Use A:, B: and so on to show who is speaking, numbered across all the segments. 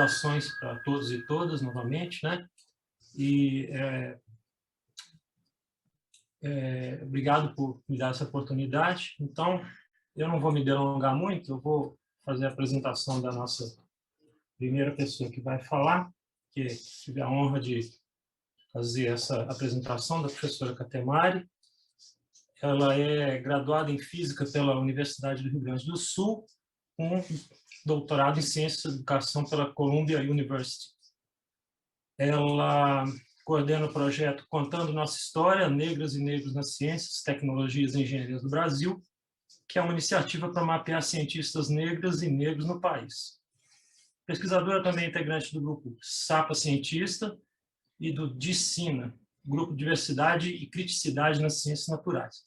A: saudações para todos e todas, novamente, né? E obrigado por me dar essa oportunidade. Então, eu não vou me delongar muito, eu vou fazer a apresentação da nossa primeira pessoa que vai falar, que tive a honra de fazer essa apresentação, da professora Catemari. Ela é graduada em Física pela Universidade do Rio Grande do Sul, com doutorado em Ciências da Educação pela Columbia University. Ela coordena o projeto Contando Nossa História, Negras e Negros nas Ciências, Tecnologias e Engenharias do Brasil, que é uma iniciativa para mapear cientistas negras e negros no país. Pesquisadora também integrante do grupo Sapa Cientista e do DICINA, Grupo Diversidade e Criticidade nas Ciências Naturais.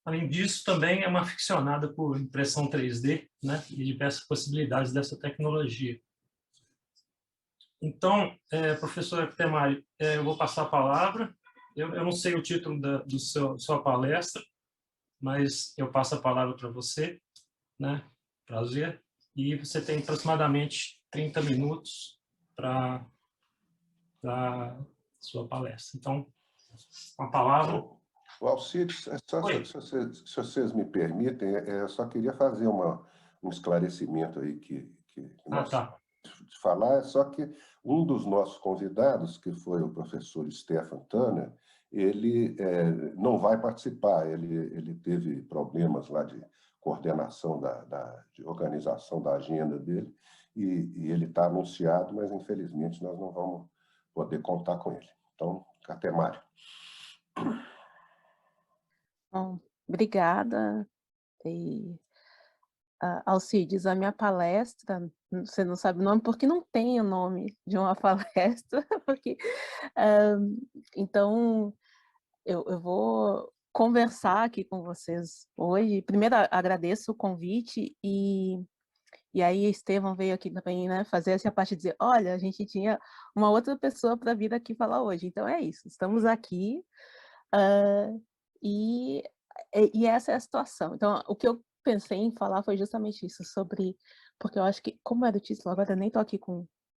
A: Além disso, também é uma aficionada por impressão 3D, né, e diversas possibilidades dessa tecnologia. Então, professora Catemari, eu vou passar a palavra. Eu não sei o título da sua palestra, mas eu passo a palavra para você, né? Prazer. E você tem aproximadamente 30 minutos para a sua palestra. Então, com a palavra.
B: O Alcides, se vocês me permitem, eu só queria fazer um esclarecimento aí que nós de falar, só que um dos nossos convidados, que foi o professor Stefan Tanner, ele não vai participar, ele teve problemas lá de coordenação, de organização da agenda dele, e ele está anunciado, mas infelizmente nós não vamos poder contar com ele. Então, Catemari.
C: Bom, obrigada. Alcides, a minha palestra, você não sabe o nome porque não tem o nome de uma palestra, porque, então eu vou conversar aqui com vocês hoje. Primeiro, agradeço o convite e aí Estevão veio aqui também, né, fazer essa parte de dizer, olha, a gente tinha uma outra pessoa para vir aqui falar hoje, então é isso, estamos aqui e essa é a situação. Então, o que eu pensei em falar foi justamente isso, porque eu acho que, como era o título, agora eu nem estou aqui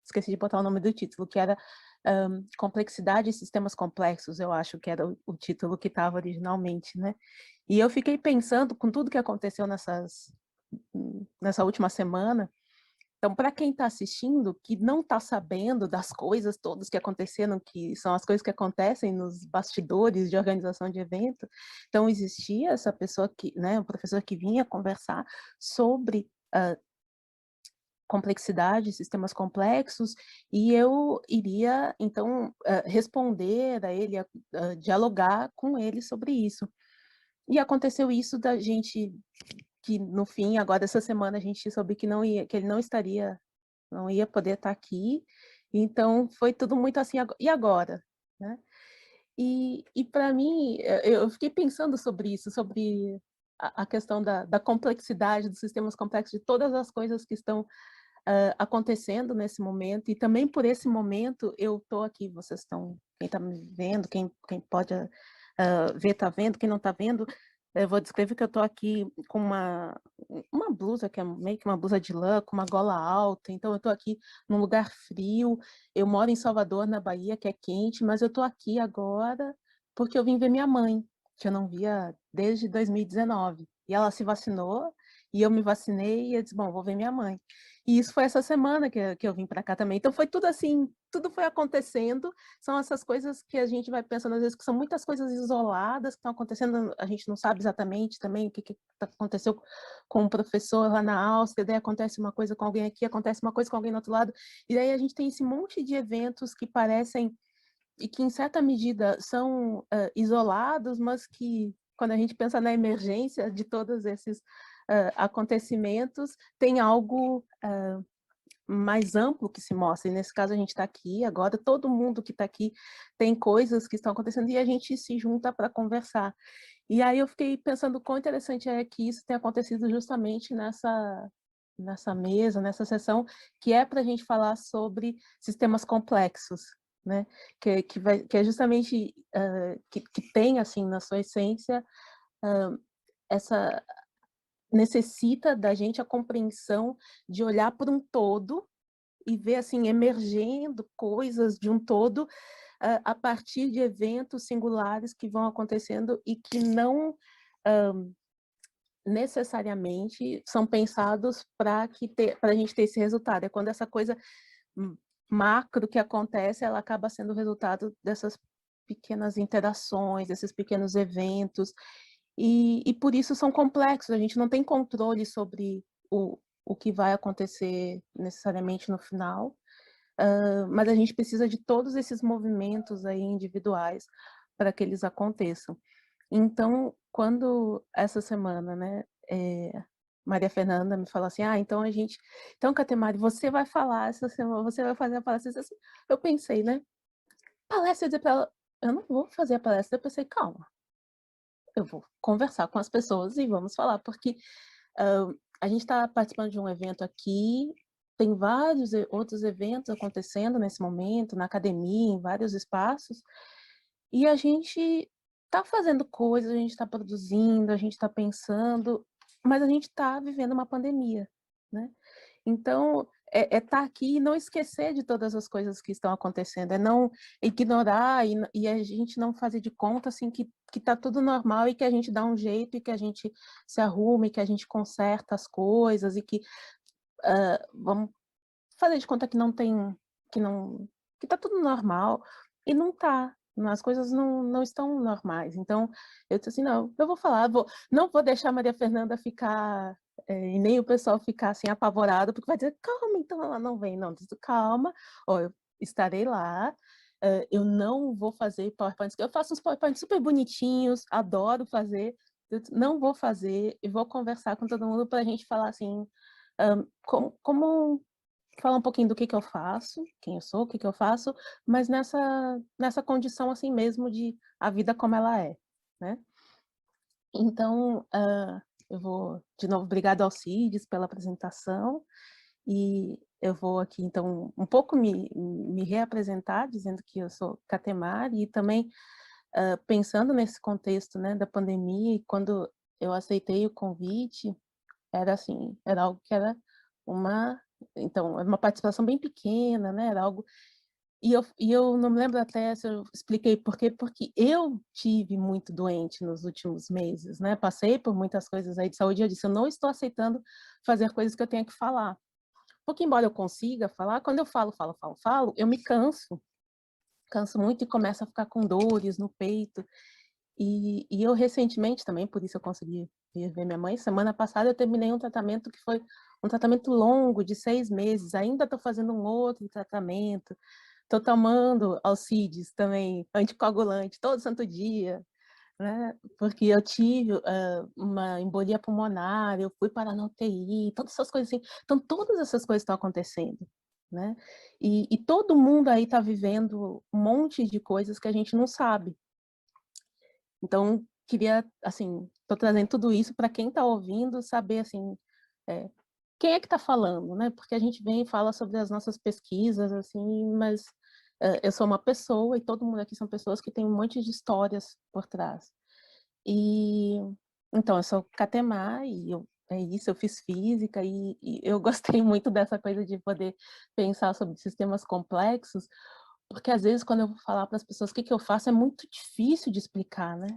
C: esqueci de botar o nome do título, que era Complexidade e Sistemas Complexos, eu acho que era o título que estava originalmente, né? E eu fiquei pensando, com tudo que aconteceu nessa última semana, então, para quem está assistindo, que não está sabendo das coisas todas que aconteceram, que são as coisas que acontecem nos bastidores de organização de evento, então existia essa pessoa, o professor que vinha conversar sobre complexidade, sistemas complexos, e eu iria, então, responder a ele, dialogar com ele sobre isso. E aconteceu isso da gente, que no fim, agora essa semana, a gente soube que ele não ia poder estar aqui, então foi tudo muito assim, e agora? Né? E para mim, eu fiquei pensando sobre isso, sobre a questão da complexidade, dos sistemas complexos, de todas as coisas que estão acontecendo nesse momento, e também por esse momento eu estou aqui, vocês estão, quem está me vendo, quem pode ver está vendo, quem não está vendo, eu vou descrever que eu estou aqui com uma blusa, que é meio que uma blusa de lã, com uma gola alta, então eu estou aqui num lugar frio, eu moro em Salvador, na Bahia, que é quente, mas eu estou aqui agora porque eu vim ver minha mãe, que eu não via desde 2019, e ela se vacinou, e eu me vacinei, e eu disse, bom, vou ver minha mãe. E isso foi essa semana que eu vim para cá também. Então foi tudo assim, tudo foi acontecendo. São essas coisas que a gente vai pensando às vezes que são muitas coisas isoladas que estão acontecendo. A gente não sabe exatamente também o que aconteceu com um professor lá na Áustria. Daí acontece uma coisa com alguém aqui, acontece uma coisa com alguém do outro lado. E daí a gente tem esse monte de eventos que parecem e que em certa medida são isolados, mas que quando a gente pensa na emergência de todos esses acontecimentos, tem algo mais amplo que se mostra, e nesse caso a gente está aqui agora, todo mundo que está aqui tem coisas que estão acontecendo e a gente se junta para conversar. E aí eu fiquei pensando quão interessante é que isso tenha acontecido justamente nessa mesa, nessa sessão, que é para a gente falar sobre sistemas complexos, né? Que é justamente, que tem assim na sua essência, necessita da gente a compreensão de olhar para um todo e ver assim, emergendo coisas de um todo a partir de eventos singulares que vão acontecendo e que não necessariamente são pensados para a gente ter esse resultado. É quando essa coisa macro que acontece, ela acaba sendo o resultado dessas pequenas interações, desses pequenos eventos, e por isso são complexos, a gente não tem controle sobre o que vai acontecer necessariamente no final, mas a gente precisa de todos esses movimentos aí individuais para que eles aconteçam. Então, quando essa semana, né, Maria Fernanda me falou assim, então, Catemari, você vai falar essa semana, você vai fazer a palestra. Assim, eu pensei, né, palestra, eu dizer para ela, eu não vou fazer a palestra. Eu pensei, calma, eu vou conversar com as pessoas e vamos falar, porque a gente está participando de um evento aqui, tem vários outros eventos acontecendo nesse momento, na academia, em vários espaços, e a gente está fazendo coisas, a gente está produzindo, a gente está pensando, mas a gente está vivendo uma pandemia, né? Então, estar aqui e não esquecer de todas as coisas que estão acontecendo, é não ignorar e a gente não fazer de conta assim, que está tudo normal e que a gente dá um jeito e que a gente se arruma e que a gente conserta as coisas e que vamos fazer de conta que não tem, que está tudo normal e não está. As coisas não estão normais. Então, eu disse assim, não, eu vou falar, não vou deixar a Maria Fernanda ficar, e nem o pessoal ficar assim apavorado, porque vai dizer, calma, então ela não vem. Não, disse, calma, eu estarei lá, eu não vou fazer PowerPoints, eu faço uns PowerPoints super bonitinhos, adoro fazer, não vou fazer, e vou conversar com todo mundo para a gente falar assim, como falar um pouquinho do que eu faço, quem eu sou, o que eu faço, mas nessa condição assim mesmo de a vida como ela é, né? Então, eu vou, de novo, obrigado ao Cides pela apresentação, e eu vou aqui, então, um pouco me reapresentar, dizendo que eu sou Catemari, e também pensando nesse contexto, né, da pandemia, e quando eu aceitei o convite, era assim, era algo que era então, era uma participação bem pequena, né, era algo... E eu não me lembro até se eu expliquei por quê, porque eu tive muito doente nos últimos meses, né, passei por muitas coisas aí de saúde, e eu disse, eu não estou aceitando fazer coisas que eu tenho que falar. Porque embora eu consiga falar, quando eu falo, eu me canso muito e começo a ficar com dores no peito. E eu recentemente também, por isso eu consegui ir ver minha mãe, semana passada eu terminei um tratamento que foi um tratamento longo, de 6 meses, ainda estou fazendo um outro tratamento, estou tomando Alcides também, anticoagulante, todo santo dia, né? Porque eu tive uma embolia pulmonar, eu fui parar na UTI, todas essas coisas assim. Então, todas essas coisas estão acontecendo, né? E todo mundo aí está vivendo um monte de coisas que a gente não sabe. Então, queria, assim, estou trazendo tudo isso para quem está ouvindo saber, assim, quem é que está falando, né? Porque a gente vem e fala sobre as nossas pesquisas, assim, mas eu sou uma pessoa e todo mundo aqui são pessoas que têm um monte de histórias por trás. E, então, eu sou Catemar e é isso, eu fiz física e eu gostei muito dessa coisa de poder pensar sobre sistemas complexos, porque às vezes quando eu vou falar para as pessoas o que eu faço é muito difícil de explicar, né?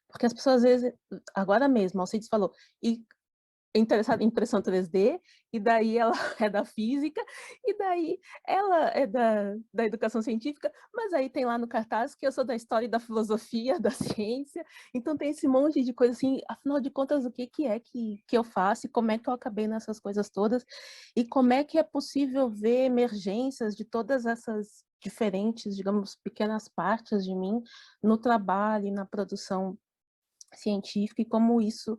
C: Porque as pessoas às vezes, agora mesmo, a Alcides falou, e interessada em impressão 3D, e daí ela é da física, e daí ela é da educação científica, mas aí tem lá no cartaz que eu sou da história e da filosofia, da ciência, então tem esse monte de coisa assim, afinal de contas, o que é que eu faço, e como é que eu acabei nessas coisas todas, e como é que é possível ver emergências de todas essas diferentes, digamos, pequenas partes de mim no trabalho e na produção científica, e como isso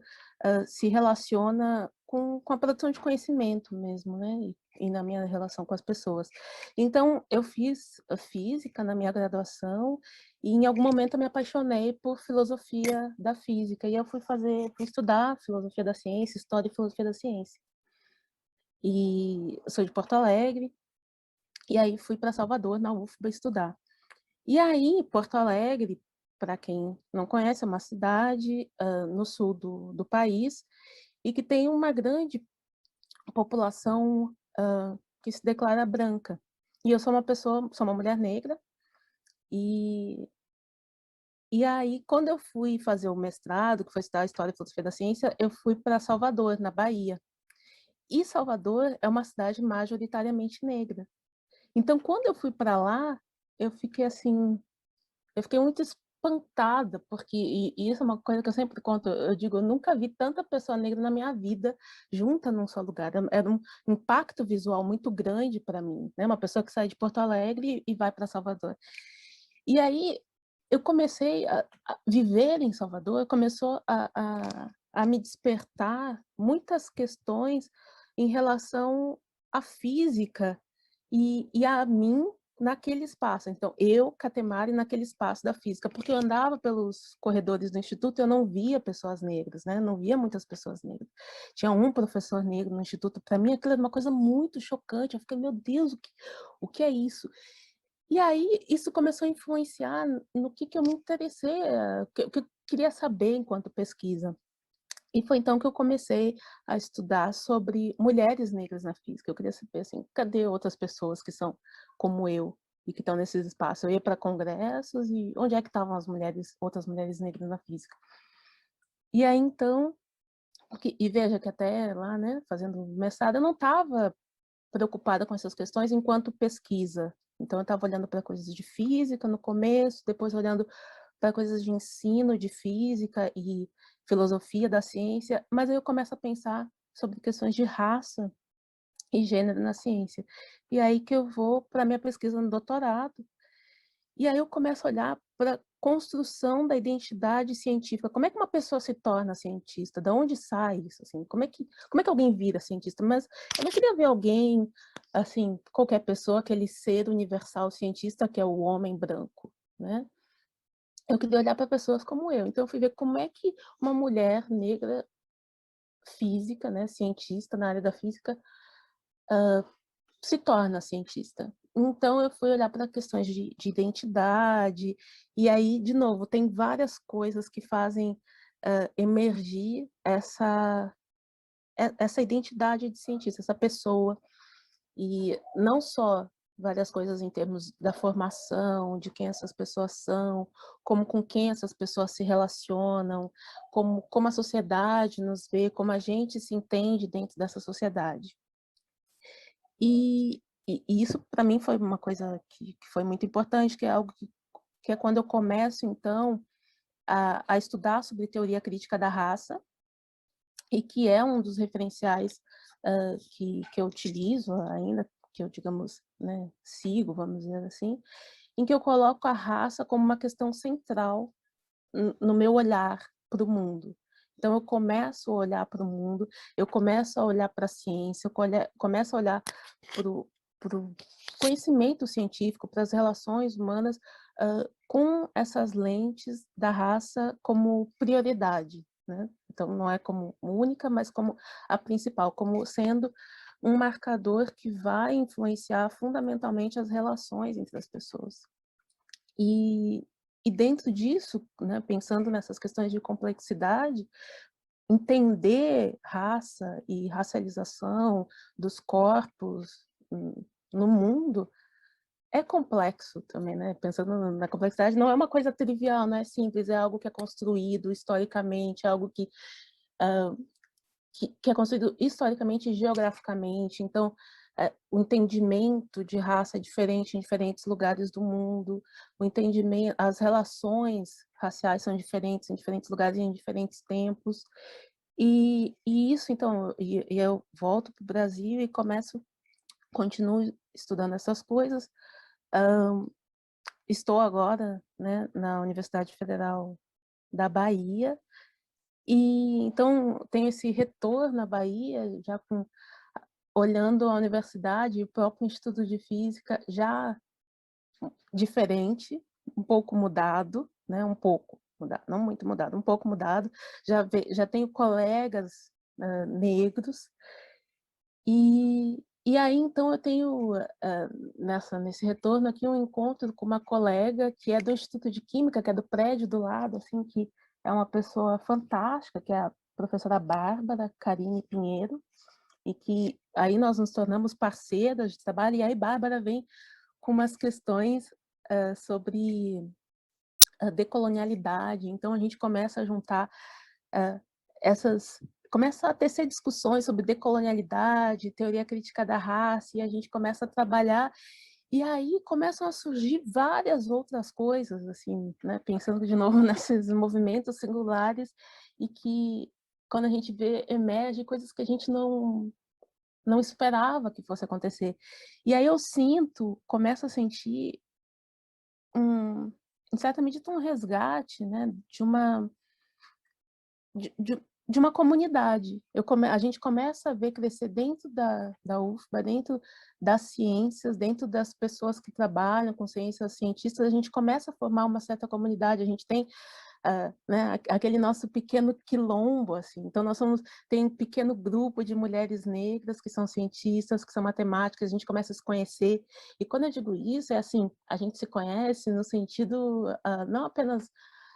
C: se relaciona com a produção de conhecimento mesmo, né? E na minha relação com as pessoas. Então, eu fiz física na minha graduação, e em algum momento eu me apaixonei por filosofia da física, e eu fui estudar filosofia da ciência, história e filosofia da ciência. E eu sou de Porto Alegre, e aí fui para Salvador, na UFBA, estudar. E aí, Porto Alegre, para quem não conhece, é uma cidade no sul do país, e que tem uma grande população que se declara branca. E eu sou uma mulher negra, e aí quando eu fui fazer o mestrado, que foi estudar História e Filosofia da Ciência, eu fui para Salvador, na Bahia. E Salvador é uma cidade majoritariamente negra. Então, quando eu fui para lá, eu fiquei assim, eu fiquei muito espantada, porque e isso é uma coisa que eu sempre conto, eu digo, eu nunca vi tanta pessoa negra na minha vida junta num só lugar. Era um impacto visual muito grande para mim, né? Uma pessoa que sai de Porto Alegre e vai para Salvador. E aí eu comecei a viver em Salvador, começou a me despertar muitas questões em relação à física e a mim naquele espaço. Então, eu, Catemari, naquele espaço da física, porque eu andava pelos corredores do instituto e eu não via pessoas negras, né? Não via muitas pessoas negras. Tinha um professor negro no instituto, para mim aquilo era uma coisa muito chocante. Eu fiquei, meu Deus, o que é isso? E aí isso começou a influenciar no que eu me interessei, o que eu queria saber enquanto pesquisa. E foi então que eu comecei a estudar sobre mulheres negras na física. Eu queria saber, assim, cadê outras pessoas que são como eu e que estão nesses espaços? Eu ia para congressos e onde é que estavam as mulheres, outras mulheres negras na física? E aí então, e veja que até lá, né, fazendo mestrado, eu não estava preocupada com essas questões enquanto pesquisa. Então, eu estava olhando para coisas de física no começo, depois olhando para coisas de ensino de física e filosofia da ciência, mas aí eu começo a pensar sobre questões de raça e gênero na ciência. E aí que eu vou para a minha pesquisa no doutorado, e aí eu começo a olhar para a construção da identidade científica. Como é que uma pessoa se torna cientista? De onde sai isso? Assim? Como é que alguém vira cientista? Mas eu não queria ver alguém, assim, qualquer pessoa, aquele ser universal cientista que é o homem branco, né? Eu queria olhar para pessoas como eu. Então eu fui ver como é que uma mulher negra física, né, cientista na área da física, se torna cientista. Então, eu fui olhar para questões de identidade, e aí, de novo, tem várias coisas que fazem emergir essa identidade de cientista, essa pessoa, e não só várias coisas em termos da formação, de quem essas pessoas são, como com quem essas pessoas se relacionam, como a sociedade nos vê, como a gente se entende dentro dessa sociedade. E isso para mim foi uma coisa que foi muito importante, que é algo que é quando eu começo, então, a estudar sobre teoria crítica da raça, e que é um dos referenciais que eu utilizo ainda, que eu, digamos, né, sigo, vamos dizer assim, em que eu coloco a raça como uma questão central no meu olhar para o mundo. Então, eu começo a olhar para o mundo, eu começo a olhar para a ciência, eu começo a olhar para o conhecimento científico, para as relações humanas, com essas lentes da raça como prioridade, né? Então, não é como única, mas como a principal, como sendo um marcador que vai influenciar fundamentalmente as relações entre as pessoas. E dentro disso, né, pensando nessas questões de complexidade, entender raça e racialização dos corpos no mundo é complexo também, né? Pensando na complexidade, não é uma coisa trivial, não é simples, é algo que é construído historicamente, é algo que é construído historicamente e geograficamente. Então, o entendimento de raça é diferente em diferentes lugares do mundo, o entendimento, as relações raciais são diferentes em diferentes lugares e em diferentes tempos. E isso, então, eu volto para o Brasil e continuo estudando essas coisas. Estou agora, né, na Universidade Federal da Bahia, e então tenho esse retorno à Bahia, já olhando a universidade e o próprio Instituto de Física já diferente, um pouco mudado, né? Um pouco mudado, não muito mudado, um pouco mudado. Já tenho colegas negros, e aí então eu tenho nesse retorno aqui um encontro com uma colega que é do Instituto de Química, que é do prédio do lado, assim, que é uma pessoa fantástica, que é a professora Bárbara Carine Pinheiro, e que aí nós nos tornamos parceiras de trabalho, e aí Bárbara vem com umas questões sobre a decolonialidade. Então, a gente começa a juntar começa a tecer discussões sobre decolonialidade, teoria crítica da raça, e a gente começa a trabalhar, e aí começam a surgir várias outras coisas, assim, né? Pensando de novo nesses movimentos singulares, e que, quando a gente vê, emerge coisas que a gente não esperava que fosse acontecer. E aí eu começo a sentir em certa medida, um resgate, né, de uma comunidade. A gente começa a ver crescer dentro da UFBA, dentro das ciências, dentro das pessoas que trabalham com ciências, cientistas, a gente começa a formar uma certa comunidade. A gente tem né, aquele nosso pequeno quilombo, assim. Então, tem um pequeno grupo de mulheres negras que são cientistas, que são matemáticas, a gente começa a se conhecer. E quando eu digo isso, é assim, a gente se conhece no sentido não apenas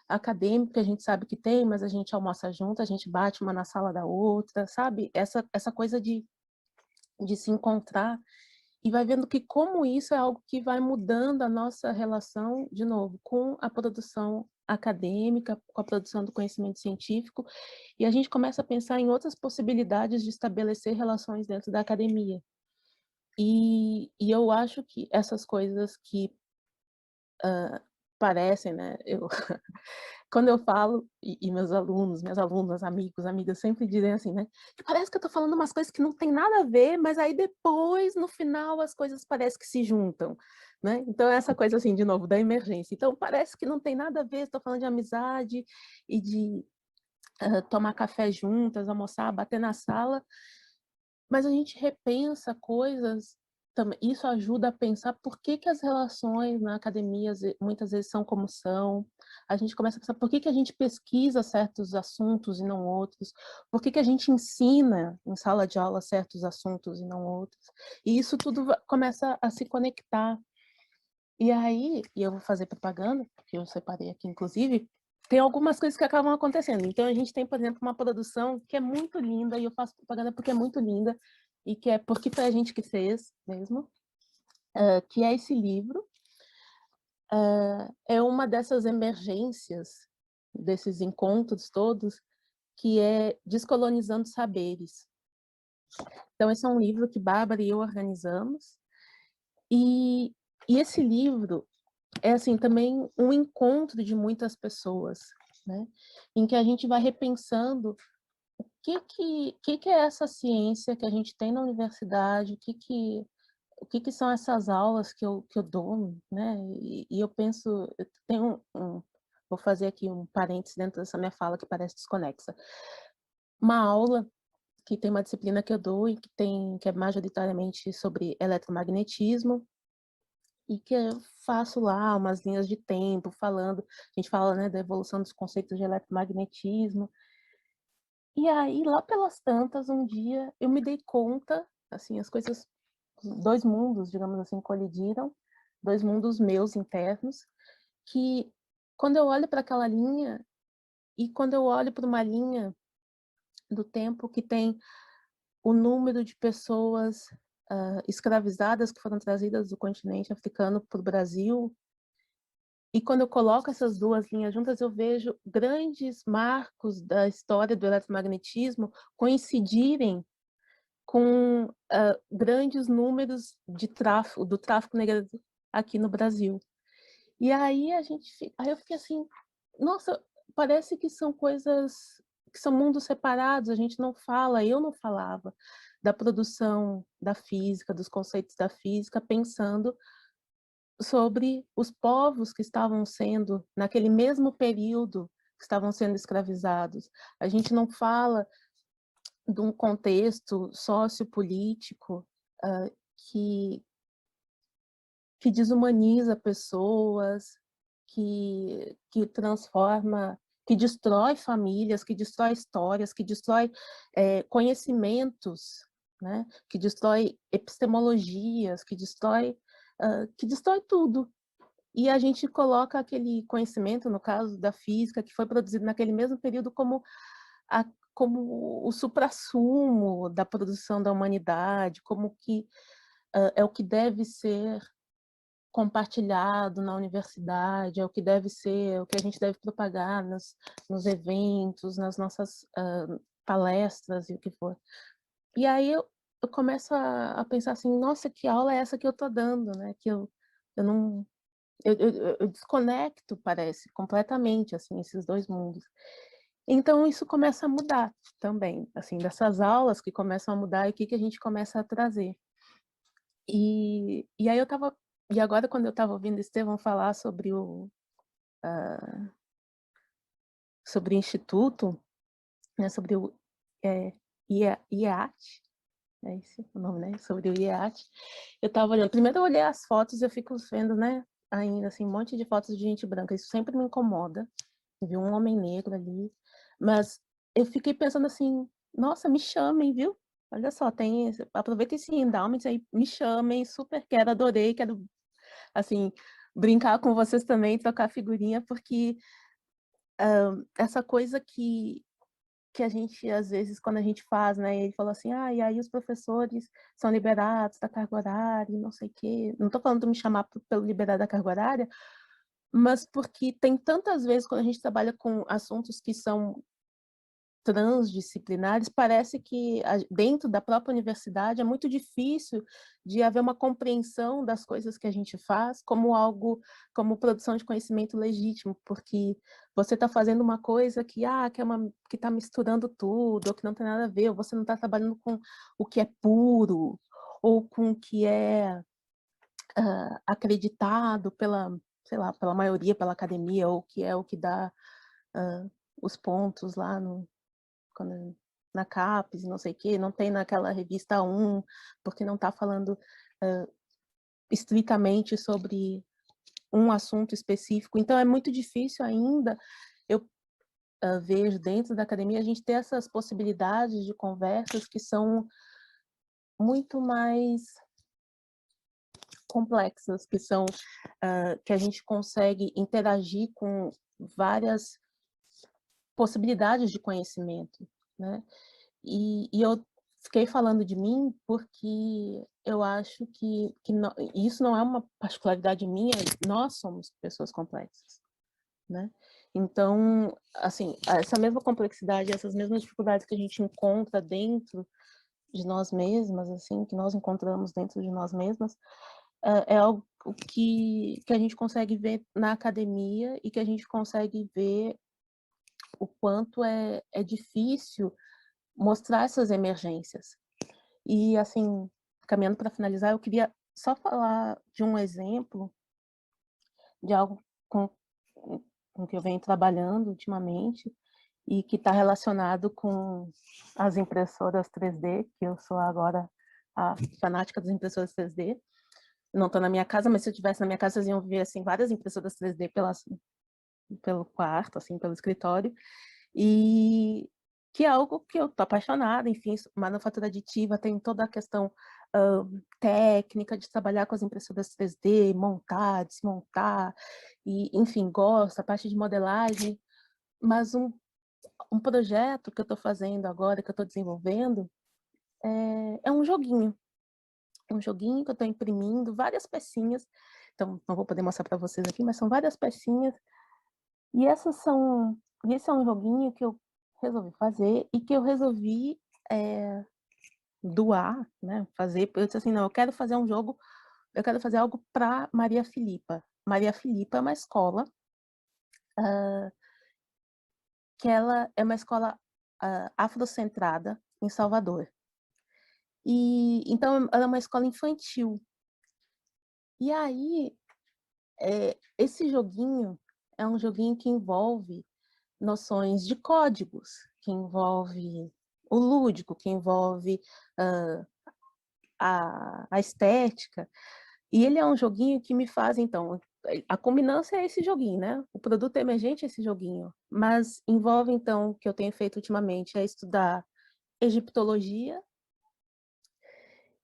C: acadêmico, que a gente sabe que tem, mas a gente almoça junto, a gente bate uma na sala da outra, sabe? Essa coisa de se encontrar, e vai vendo que como isso é algo que vai mudando a nossa relação, de novo, com a produção acadêmica, com a produção do conhecimento científico, e a gente começa a pensar em outras possibilidades de estabelecer relações dentro da academia. E eu acho que essas coisas que parecem, né, quando eu falo, e meus alunos, minhas alunas, amigos, amigas, sempre dizem assim, né, que parece que eu estou falando umas coisas que não tem nada a ver, mas aí depois, no final, as coisas parecem que se juntam, né? Então, essa coisa, assim, de novo, da emergência. Então, parece que não tem nada a ver, estou falando de amizade e de tomar café juntas, almoçar, bater na sala, mas a gente repensa coisas, isso ajuda a pensar por que as relações na academia muitas vezes são como são. A gente começa a pensar por que a gente pesquisa certos assuntos e não outros, por que a gente ensina em sala de aula certos assuntos e não outros. E isso tudo começa a se conectar. E aí, e eu vou fazer propaganda, que eu separei aqui, inclusive, tem algumas coisas que acabam acontecendo. Então, a gente tem, por exemplo, uma produção que é muito linda, e eu faço propaganda porque é muito linda, e que é porque foi a gente que fez mesmo, que é esse livro. É uma dessas emergências, desses encontros todos, que é Descolonizando Saberes. Então, esse é um livro que Bárbara e eu organizamos, e esse livro é assim também um encontro de muitas pessoas, né? Em que a gente vai repensando o que é essa ciência que a gente tem na universidade, o que são essas aulas que eu dou, né? E eu penso, eu tenho vou fazer aqui um parênteses dentro dessa minha fala que parece desconexa. Uma aula que tem uma disciplina que eu dou e que é majoritariamente sobre eletromagnetismo, e que eu faço lá umas linhas de tempo falando, a gente fala, né, da evolução dos conceitos de eletromagnetismo. E aí, lá pelas tantas, um dia eu me dei conta, assim, as coisas, dois mundos, digamos assim, colidiram, dois mundos meus internos, que quando eu olho para aquela linha e quando eu olho para uma linha do tempo que tem o número de pessoas escravizadas que foram trazidas do continente africano para o Brasil, e quando eu coloco essas duas linhas juntas, eu vejo grandes marcos da história do eletromagnetismo coincidirem com grandes números do tráfico negro aqui no Brasil. E aí aí eu fiquei assim, nossa, parece que são coisas, que são mundos separados, a gente não fala, eu não falava da produção da física, dos conceitos da física, pensando sobre os povos que estavam sendo, naquele mesmo período, que estavam sendo escravizados. A gente não fala de um contexto sociopolítico que desumaniza pessoas, que transforma, que destrói famílias, que destrói histórias, que destrói conhecimentos, né? Que destrói epistemologias, que destrói tudo. E a gente coloca aquele conhecimento, no caso da física, que foi produzido naquele mesmo período, como como o suprassumo da produção da humanidade, como que é o que deve ser compartilhado na universidade, é o que deve ser, o que a gente deve propagar nos eventos, nas nossas palestras e o que for. E aí eu começo a pensar assim, nossa, que aula é essa que eu estou dando, né? Que eu não... Eu desconecto, parece, completamente, assim, esses dois mundos. Então, isso começa a mudar também, assim, dessas aulas que começam a mudar e o que a gente começa a trazer. E aí e agora, quando eu estava ouvindo o Estevão falar sobre sobre o Instituto, né, sobre o IEAT, é esse o nome, né? Sobre o IEAT, eu estava olhando. Primeiro eu olhei as fotos e eu fico vendo, né, ainda assim, um monte de fotos de gente branca. Isso sempre me incomoda, ver um homem negro ali. Mas eu fiquei pensando assim, nossa, me chamem, viu? Olha só, aproveita esse endowment aí, me chamem, super quero, adorei, quero, assim, brincar com vocês também, trocar figurinha, porque essa coisa que a gente, às vezes, quando a gente faz, né, ele falou assim, e aí os professores são liberados da carga horária, não sei o quê. Não estou falando de me chamar pelo liberar da carga horária, mas porque tem tantas vezes, quando a gente trabalha com assuntos que são transdisciplinares, parece que dentro da própria universidade é muito difícil de haver uma compreensão das coisas que a gente faz como algo, como produção de conhecimento legítimo, porque você está fazendo uma coisa que que está misturando tudo, ou que não tem nada a ver, ou você não está trabalhando com o que é puro, ou com o que é acreditado pela, sei lá, pela maioria, pela academia, ou que é o que dá os pontos lá na CAPES, não sei o quê, não tem naquela revista 1, porque não está falando estritamente sobre um assunto específico. Então, é muito difícil ainda, eu vejo dentro da academia, a gente ter essas possibilidades de conversas que são muito mais complexas, que a gente consegue interagir com várias possibilidades de conhecimento, né? E eu fiquei falando de mim porque eu acho que isso não é uma particularidade minha, nós somos pessoas complexas, né? Então, assim, essa mesma complexidade, essas mesmas dificuldades que a gente encontra dentro de nós mesmas, assim, que nós encontramos dentro de nós mesmas, é algo que a gente consegue ver na academia e que a gente consegue ver o quanto é difícil mostrar essas emergências. E, assim, caminhando para finalizar, eu queria só falar de um exemplo de algo com que eu venho trabalhando ultimamente e que está relacionado com as impressoras 3D, que eu sou agora a fanática das impressoras 3D. Não estou na minha casa, mas se eu estivesse na minha casa, vocês iam ver assim, várias impressoras 3D pelo quarto, assim, pelo escritório. E que é algo que eu estou apaixonada, enfim, manufatura aditiva tem toda a questão técnica de trabalhar com as impressoras 3D, montar, desmontar, e, enfim, gosto, a parte de modelagem, mas um projeto que eu estou fazendo agora, que eu estou desenvolvendo, é um joguinho que eu estou imprimindo, várias pecinhas, então não vou poder mostrar para vocês aqui, mas são várias pecinhas, e esse é um joguinho que eu resolvi fazer e que eu resolvi doar, né? Eu disse assim, não, eu quero fazer um jogo, eu quero fazer algo para Maria Filipa. Maria Filipa é uma escola que ela é uma escola afrocentrada em Salvador. E então ela é uma escola infantil. E aí esse joguinho é um joguinho que envolve noções de códigos, que envolve o lúdico, que envolve a estética. E ele é um joguinho que me faz, então, a culminância é esse joguinho, né? O produto emergente é esse joguinho. Mas envolve, então, o que eu tenho feito ultimamente é estudar egiptologia,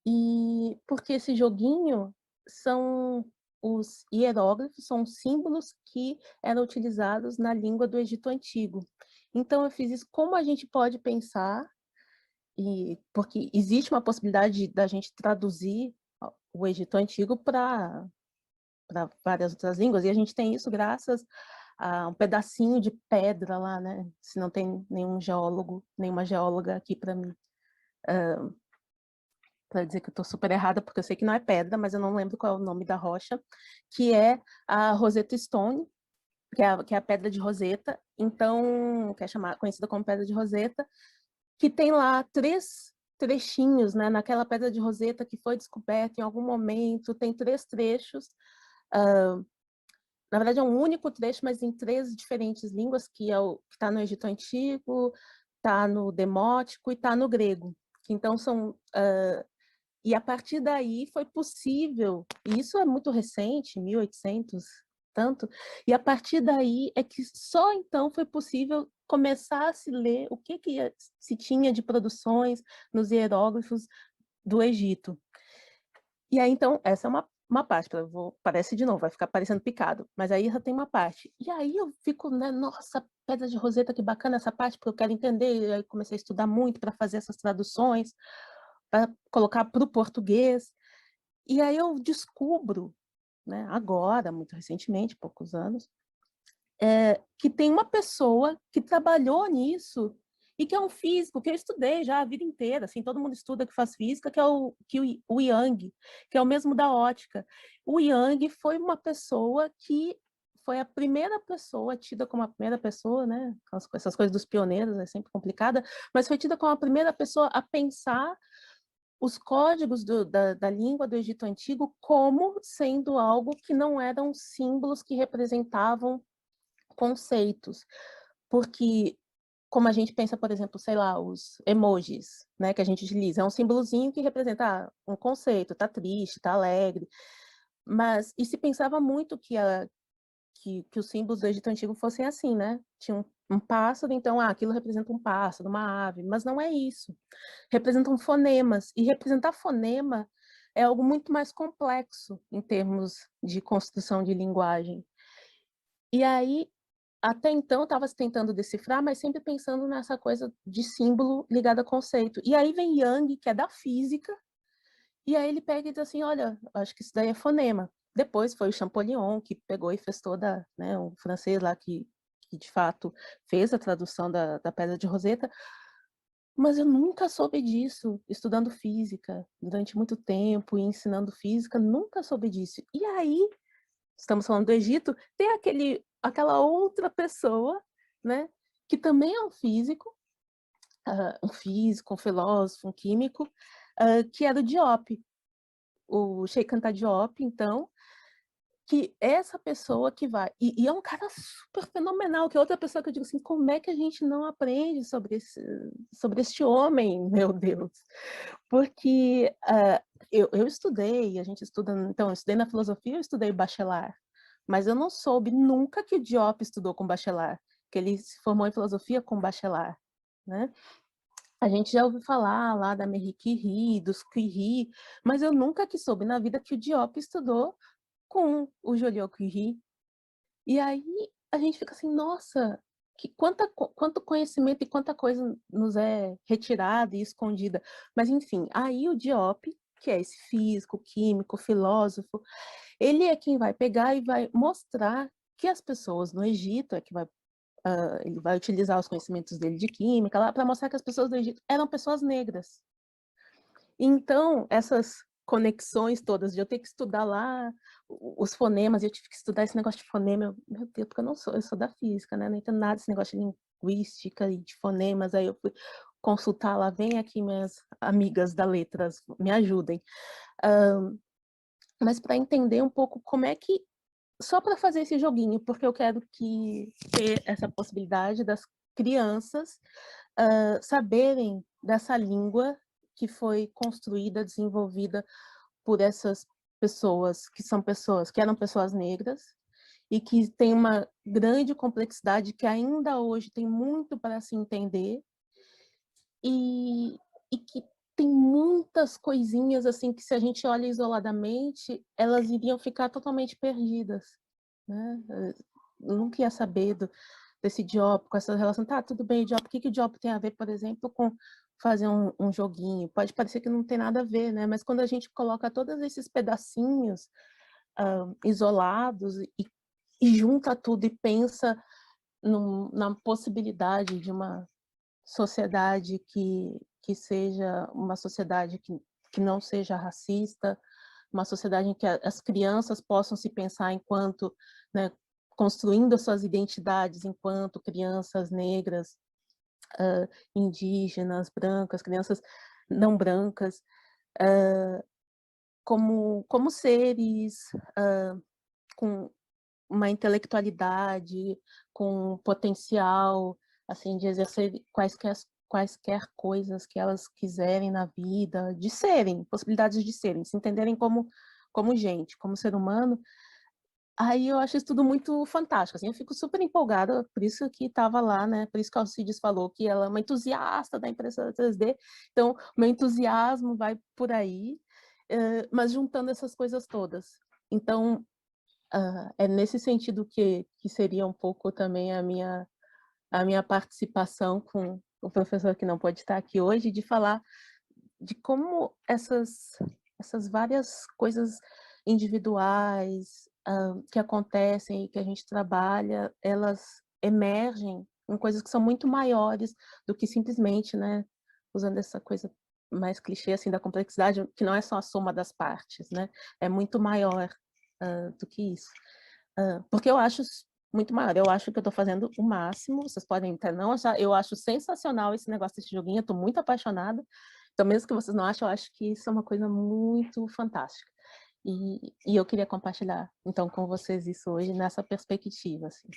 C: e porque esse joguinho são os hieróglifos, são símbolos que eram utilizados na língua do Egito Antigo. Então, eu fiz isso. Como a gente pode pensar, porque existe uma possibilidade da gente traduzir o Egito Antigo para várias outras línguas, e a gente tem isso graças a um pedacinho de pedra lá, né? Se não tem nenhum geólogo, nenhuma geóloga aqui para mim, para dizer que eu estou super errada, porque eu sei que não é pedra, mas eu não lembro qual é o nome da rocha, que é a Rosetta Stone, que é a pedra de Roseta, então, que é conhecida como pedra de Roseta, que tem lá 3 trechinhos, né, naquela pedra de Roseta que foi descoberta em algum momento, tem 3 trechos, na verdade é um único trecho, mas em 3 diferentes línguas, que está no Egito Antigo, está no Demótico e está no grego. Então, e a partir daí foi possível, e isso é muito recente, 1800, tanto, e a partir daí é que só então foi possível começar a se ler o que se tinha de produções nos hieróglifos do Egito. E aí, então, essa é uma parte, parece de novo, vai ficar parecendo picado, mas aí já tem uma parte. E aí eu fico, né, nossa, pedra de Roseta, que bacana essa parte, porque eu quero entender, e aí comecei a estudar muito para fazer essas traduções, para colocar para o português. E aí eu descubro, né, agora, muito recentemente, poucos anos, que tem uma pessoa que trabalhou nisso e que é um físico, que eu estudei já a vida inteira, assim, todo mundo estuda que faz física, que é o Yang, que é o mesmo da ótica. O Yang foi uma pessoa que foi a primeira pessoa, tida como a primeira pessoa, né, essas coisas dos pioneiros, é sempre complicada, mas foi tida como a primeira pessoa a pensar os códigos da língua do Egito Antigo como sendo algo que não eram símbolos que representavam conceitos, porque como a gente pensa, por exemplo, sei lá, os emojis, né, que a gente utiliza, é um símbolozinho que representa um conceito, tá triste, tá alegre, mas e se pensava muito que os símbolos do Egito Antigo fossem assim, né? Tinha um pássaro, então, aquilo representa um pássaro, uma ave, mas não é isso. Representam fonemas, e representar fonema é algo muito mais complexo em termos de construção de linguagem. E aí, até então, eu estava tentando decifrar, mas sempre pensando nessa coisa de símbolo ligado a conceito. E aí vem Yang, que é da física, e aí ele pega e diz assim, olha, acho que isso daí é fonema. Depois foi o Champollion, que pegou e fez toda, né, um francês lá que de fato fez a tradução da Pedra de Roseta, mas eu nunca soube disso, estudando física durante muito tempo e ensinando física, nunca soube disso. E aí, estamos falando do Egito, tem aquela outra pessoa, né, que também é um físico, um filósofo, um químico, que era o Diop, o Cheikh Anta Diop, então, que essa pessoa que vai... E é um cara super fenomenal, que é outra pessoa que eu digo assim, como é que a gente não aprende sobre este homem, meu Deus? Porque eu estudei, a gente estuda... Então, eu estudei na filosofia, eu estudei Bachelard, mas eu não soube nunca que o Diop estudou com Bachelard, que ele se formou em filosofia com Bachelard, né? A gente já ouviu falar lá da Marie Curie, dos Curie, mas eu nunca que soube na vida que o Diop estudou com o Joliot-Curie. E aí a gente fica assim, nossa, quanto conhecimento e quanta coisa nos é retirada e escondida. Mas enfim, aí o Diop, que é esse físico, químico, filósofo, ele é quem vai pegar e vai mostrar que as pessoas no Egito, ele vai utilizar os conhecimentos dele de química lá para mostrar que as pessoas do Egito eram pessoas negras. Então, essas conexões todas, de eu ter que estudar lá os fonemas, eu tive que estudar esse negócio de fonema, meu Deus, porque eu sou da física, né? Não entendo nada desse negócio de linguística e de fonemas, aí eu fui consultar lá, vem aqui minhas amigas da letras, me ajudem. Mas para entender um pouco como é que, só para fazer esse joguinho, porque eu quero ter essa possibilidade das crianças saberem dessa língua que foi construída, desenvolvida por essas pessoas, que eram pessoas negras, e que tem uma grande complexidade que ainda hoje tem muito para se entender, e que tem muitas coisinhas assim que se a gente olha isoladamente, elas iriam ficar totalmente perdidas, né? Eu nunca ia saber desse Diop, com essa relação, tá, tudo bem, Diop, o que o Diop tem a ver, por exemplo, com fazer um joguinho? Pode parecer que não tem nada a ver, né? Mas quando a gente coloca todos esses pedacinhos isolados e junta tudo e pensa na possibilidade de uma sociedade que seja uma sociedade que não seja racista, uma sociedade em que as crianças possam se pensar enquanto, né, construindo suas identidades enquanto crianças negras, indígenas, brancas, crianças não brancas, como seres com uma intelectualidade, com potencial assim, de exercer quaisquer coisas que elas quiserem na vida, de serem, possibilidades de serem, se entenderem como gente, como ser humano. Aí eu acho isso tudo muito fantástico, assim, eu fico super empolgada, por isso que estava lá, né, por isso que a Alcides falou que ela é uma entusiasta da impressora 3D, então o meu entusiasmo vai por aí, mas juntando essas coisas todas. Então, é nesse sentido que seria um pouco também a minha participação com o professor que não pode estar aqui hoje, de falar de como essas várias coisas individuais que acontecem e que a gente trabalha, elas emergem em coisas que são muito maiores do que simplesmente, né, usando essa coisa mais clichê assim da complexidade, que não é só a soma das partes, né, é muito maior do que isso. Porque eu acho muito maior, eu acho que eu estou fazendo o máximo, vocês podem até não achar, eu acho sensacional esse negócio desse joguinho, eu estou muito apaixonada, então mesmo que vocês não achem, eu acho que isso é uma coisa muito fantástica. E eu queria compartilhar, então, com vocês isso hoje, nessa perspectiva, assim.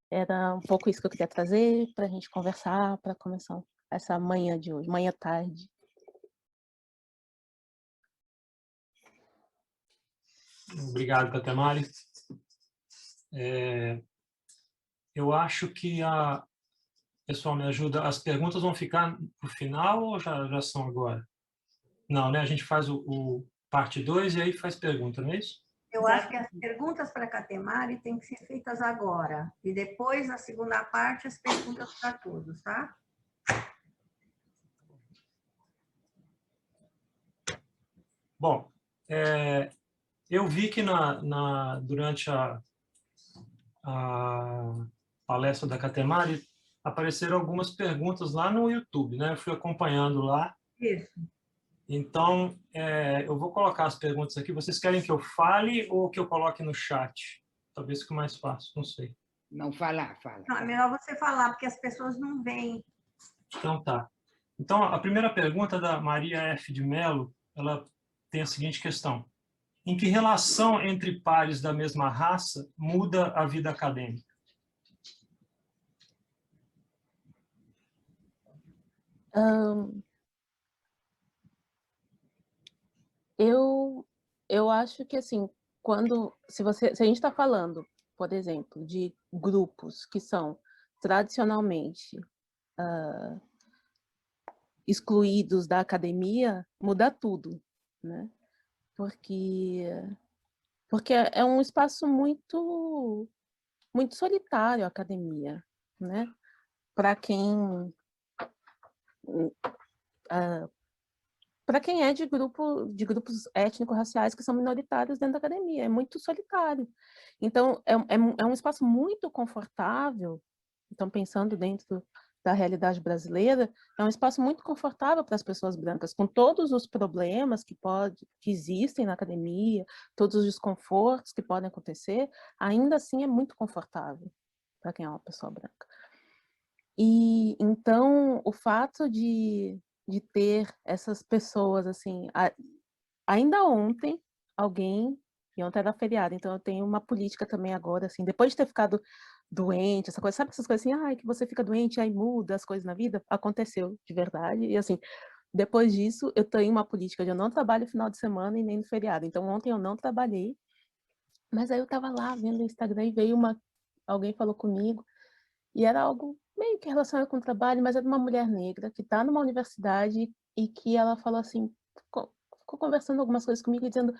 C: Era um pouco isso que eu queria trazer para a gente conversar, para começar essa manhã de hoje, manhã-tarde.
A: Obrigado, Catemari. Eu acho que pessoal, me ajuda, as perguntas vão ficar no final ou já são agora? Não, né? A gente faz o parte 2 e aí faz pergunta, não é isso?
D: Eu acho que as perguntas para a Catemari têm que ser feitas agora. E depois, na segunda parte, as perguntas para todos, tá?
A: Bom, eu vi que durante a palestra da Catemari apareceram algumas perguntas lá no YouTube, né? Eu fui acompanhando lá.
D: Isso.
A: Então, eu vou colocar as perguntas aqui. Vocês querem que eu fale ou que eu coloque no chat? Talvez fique mais fácil, não sei.
E: Não, fala.
D: Não, é melhor você falar, porque as pessoas não veem.
A: Então, tá. Então, a primeira pergunta da Maria F. de Mello, ela tem a seguinte questão. Em que relação entre pares da mesma raça muda a vida acadêmica?
C: Eu acho que, assim, se a gente está falando, por exemplo, de grupos que são tradicionalmente excluídos da academia, muda tudo, né? Porque é um espaço muito solitário a academia, né? Para quem é de grupos étnico-raciais que são minoritários dentro da academia, é muito solitário. Então, é um espaço muito confortável, então, pensando dentro da realidade brasileira, é um espaço muito confortável para as pessoas brancas, com todos os problemas que existem na academia, todos os desconfortos que podem acontecer, ainda assim é muito confortável para quem é uma pessoa branca. E, então, o fato de ter essas pessoas, assim, ainda ontem, e ontem era feriado, então eu tenho uma política também agora, assim, depois de ter ficado doente, essa coisa, sabe essas coisas assim, que você fica doente, aí muda as coisas na vida? Aconteceu, de verdade, e assim, depois disso, eu tenho uma política de eu não trabalho no final de semana e nem no feriado, então ontem eu não trabalhei, mas aí eu tava lá vendo o Instagram e veio alguém falou comigo, e era algo meio que relacionado com o trabalho, mas é de uma mulher negra que está numa universidade e que ela falou assim, ficou conversando algumas coisas comigo, dizendo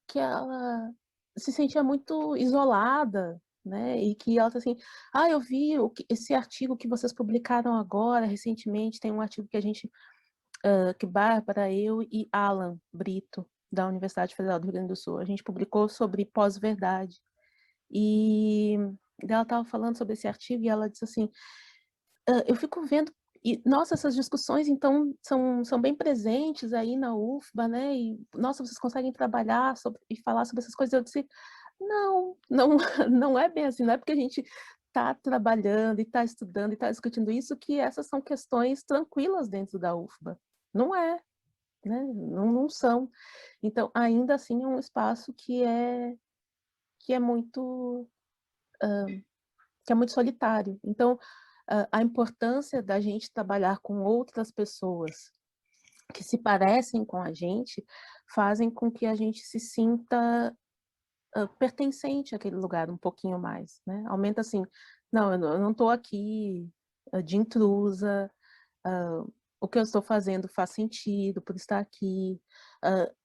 C: que ela se sentia muito isolada né? E que ela tá assim, eu vi esse artigo que vocês publicaram agora, recentemente, tem um artigo que a gente, que Bárbara, eu e Alan Brito, da Universidade Federal do Rio Grande do Sul, a gente publicou sobre pós-verdade. E ela estava falando sobre esse artigo e ela disse assim, eu fico vendo, e, nossa, essas discussões, então, são bem presentes aí na UFBA, né? E, nossa, vocês conseguem trabalhar e falar sobre essas coisas. Eu disse, não, não é bem assim, não é porque a gente está trabalhando e está estudando e está discutindo isso que essas são questões tranquilas dentro da UFBA. Não é, né? Não são. Então, ainda assim, é um espaço que é muito solitário. Então, a importância da gente trabalhar com outras pessoas que se parecem com a gente fazem com que a gente se sinta pertencente àquele lugar um pouquinho mais, né? Aumenta assim, não, eu não estou aqui de intrusa, o que eu estou fazendo faz sentido por estar aqui,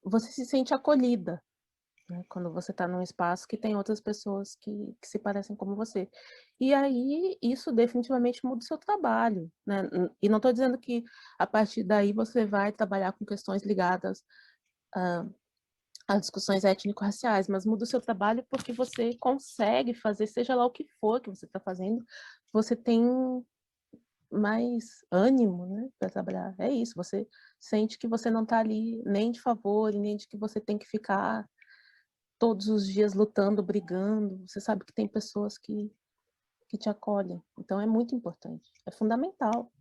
C: você se sente acolhida, né? Quando você está num espaço que tem outras pessoas que se parecem como você. E aí, isso definitivamente muda o seu trabalho, né? E não estou dizendo que a partir daí você vai trabalhar com questões ligadas a discussões étnico-raciais, mas muda o seu trabalho porque você consegue fazer, seja lá o que for que você está fazendo, você tem mais ânimo, né, para trabalhar. É isso, você sente que você não está ali nem de favor, nem de que você tem que ficar todos os dias lutando, brigando. Você sabe que tem pessoas que te acolhem. Então, é muito importante. É fundamental.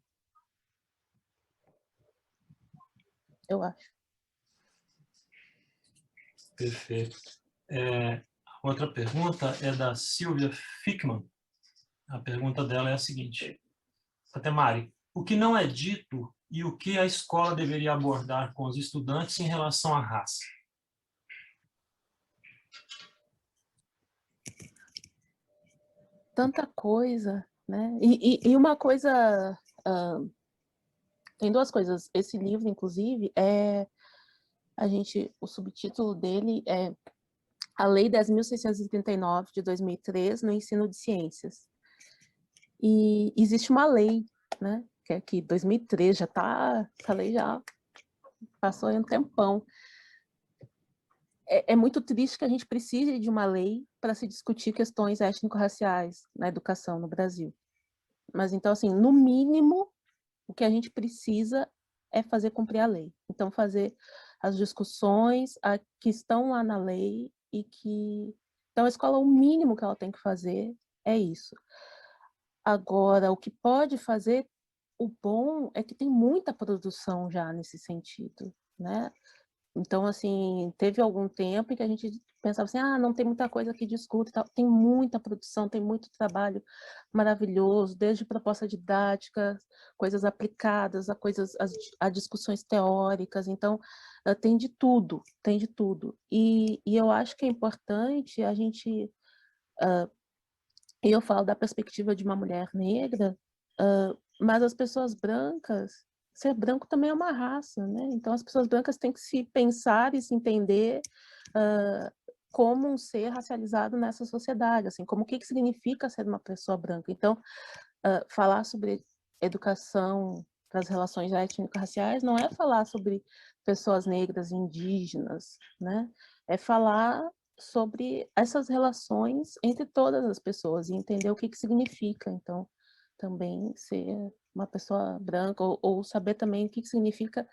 C: Eu acho.
A: Perfeito. Outra pergunta é da Silvia Fickman. A pergunta dela é a seguinte. Catemari, o que não é dito e o que a escola deveria abordar com os estudantes em relação à raça?
C: Tanta coisa, né? E uma coisa... tem duas coisas. Esse livro, inclusive, o subtítulo dele é A Lei 10.639, de 2003, no ensino de ciências. E existe uma lei, né? Que é que 2003 essa lei já passou aí um tempão. É muito triste que a gente precise de uma lei para se discutir questões étnico-raciais na educação no Brasil. Mas, então, assim, no mínimo, o que a gente precisa é fazer cumprir a lei. Então, fazer as discussões que estão lá na lei e que... Então, a escola, o mínimo que ela tem que fazer é isso. Agora, o que pode fazer, o bom é que tem muita produção já nesse sentido, né? Então, assim, teve algum tempo em que a gente pensava assim, não tem muita coisa que discute e tal. Tem muita produção, tem muito trabalho maravilhoso, desde proposta didática, coisas aplicadas, a discussões teóricas. Então, tem de tudo, tem de tudo. E eu acho que é importante a gente... E eu falo da perspectiva de uma mulher negra, mas as pessoas brancas, ser branco também é uma raça, né? Então as pessoas brancas têm que se pensar e se entender como um ser racializado nessa sociedade, assim, como o que significa ser uma pessoa branca. Então, falar sobre educação para as relações étnico-raciais não é falar sobre pessoas negras e indígenas, né? É falar sobre essas relações entre todas as pessoas e entender o que significa, então, também ser uma pessoa branca ou saber também o que significa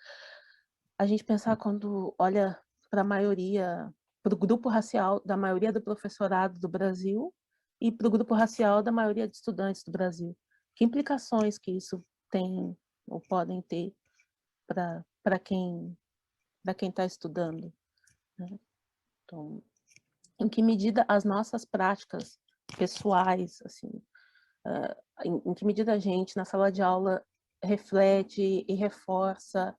C: a gente pensar quando olha para a maioria, para o grupo racial da maioria do professorado do Brasil e para o grupo racial da maioria de estudantes do Brasil. Que implicações que isso tem ou podem ter para quem está estudando, né? Então, em que medida as nossas práticas pessoais, assim, em que medida a gente, na sala de aula, reflete e reforça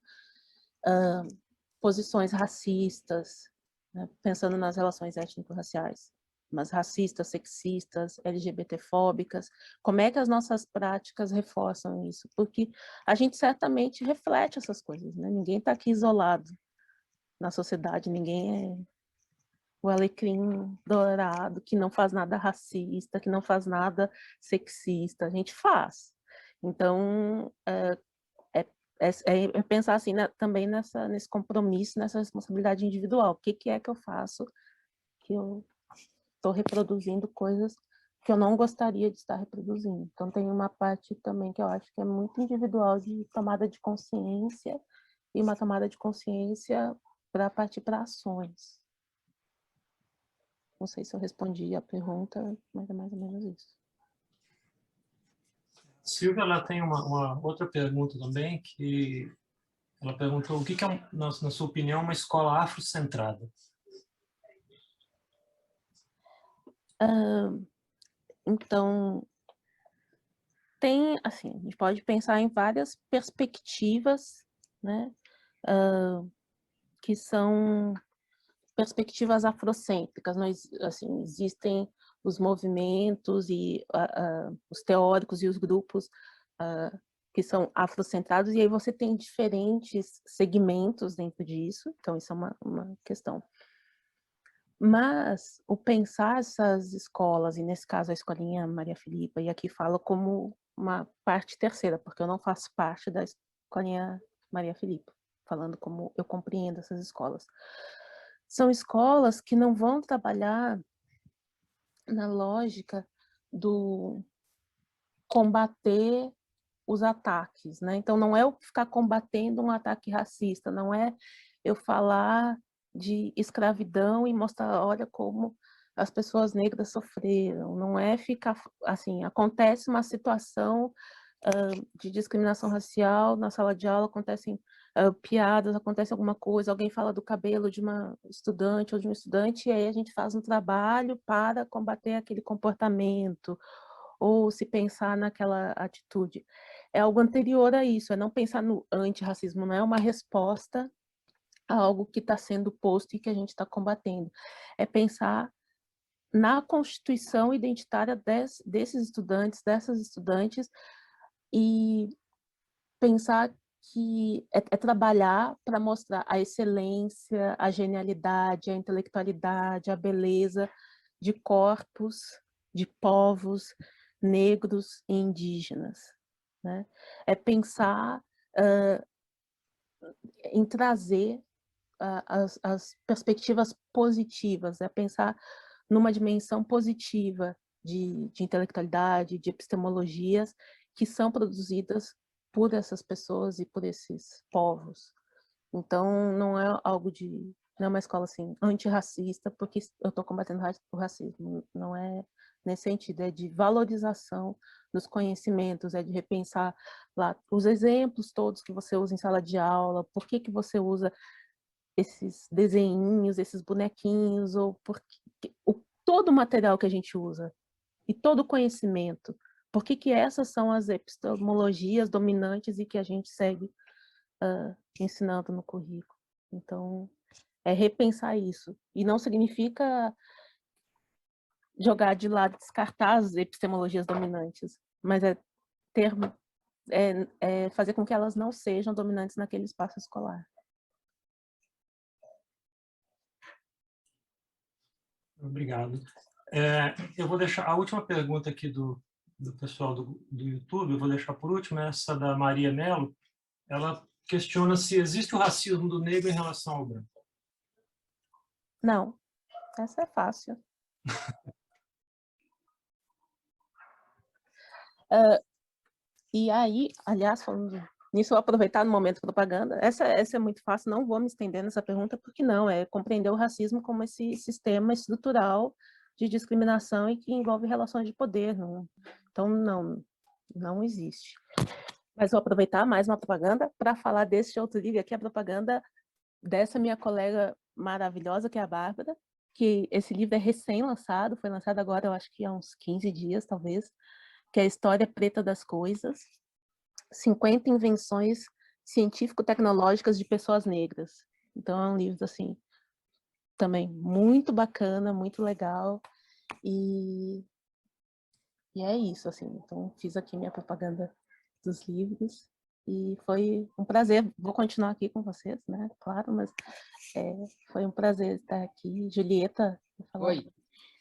C: posições racistas, né? Pensando nas relações étnico-raciais, mas racistas, sexistas, LGBTfóbicas, como é que as nossas práticas reforçam isso? Porque a gente certamente reflete essas coisas, né? Ninguém está aqui isolado na sociedade, ninguém o Alecrim Dourado, que não faz nada racista, que não faz nada sexista, a gente faz. Então, é pensar assim, né, também nesse compromisso, nessa responsabilidade individual. O que é que eu faço que eu estou reproduzindo coisas que eu não gostaria de estar reproduzindo. Então, tem uma parte também que eu acho que é muito individual de tomada de consciência e uma tomada de consciência para partir para ações. Não sei se eu respondi a pergunta, mas é mais ou menos isso.
A: Silvia, ela tem uma outra pergunta também, que ela perguntou o que é, na sua opinião, uma escola afrocentrada?
C: Então, tem, assim, a gente pode pensar em várias perspectivas, né, que são perspectivas afrocêntricas. Nós, assim, existem os movimentos e os teóricos e os grupos que são afrocentrados, e aí você tem diferentes segmentos dentro disso, então isso é uma questão. Mas o pensar essas escolas, e nesse caso a Escolinha Maria Filipa, e aqui falo como uma parte terceira, porque eu não faço parte da Escolinha Maria Filipa, falando como eu compreendo essas escolas. São escolas que não vão trabalhar na lógica do combater os ataques, né? Então, não é eu ficar combatendo um ataque racista, não é eu falar de escravidão e mostrar, olha como as pessoas negras sofreram, não é ficar, assim, acontece uma situação de discriminação racial na sala de aula, acontecem piadas, acontece alguma coisa, alguém fala do cabelo de uma estudante ou de um estudante, e aí a gente faz um trabalho para combater aquele comportamento, ou se pensar naquela atitude. É algo anterior a isso, é não pensar no antirracismo, não é uma resposta a algo que está sendo posto e que a gente está combatendo. É pensar na constituição identitária desses estudantes, dessas estudantes, e pensar que é trabalhar para mostrar a excelência, a genialidade, a intelectualidade, a beleza de corpos, de povos negros e indígenas, né? É pensar em trazer as perspectivas positivas, é pensar numa dimensão positiva de intelectualidade, de epistemologias que são produzidas por essas pessoas e por esses povos. Então, não é algo de... não é uma escola assim, antirracista, porque eu estou combatendo o racismo. Não é nesse sentido, é de valorização dos conhecimentos, é de repensar lá os exemplos todos que você usa em sala de aula, por que você usa esses desenhinhos, esses bonequinhos, ou todo o material que a gente usa, e todo o conhecimento, por que essas são as epistemologias dominantes e que a gente segue ensinando no currículo. Então, é repensar isso. E não significa jogar de lado, descartar as epistemologias dominantes, mas é fazer com que elas não sejam dominantes naquele espaço escolar.
A: Obrigado. Eu vou deixar a última pergunta aqui do pessoal do YouTube, eu vou deixar por último, essa da Maria Mello. Ela questiona se existe o racismo do negro em relação ao branco.
C: Não, essa é fácil. E aí, aliás, falando nisso, eu vou aproveitar no momento propaganda. Essa é muito fácil, não vou me estender nessa pergunta, porque não, é compreender o racismo como esse sistema estrutural de discriminação e que envolve relações de poder. Não, então, não existe. Mas vou aproveitar mais uma propaganda para falar desse outro livro aqui, a propaganda dessa minha colega maravilhosa, que é a Bárbara, que esse livro é recém-lançado, foi lançado agora, eu acho que há uns 15 dias, talvez, que é a História Preta das Coisas, 50 invenções científico-tecnológicas de pessoas negras. Então, é um livro, assim, também muito bacana, muito legal, e é isso, assim. Então, fiz aqui minha propaganda dos livros, E foi um prazer, vou continuar aqui com vocês, né? Claro, mas foi um prazer estar aqui. Julieta, vou falar.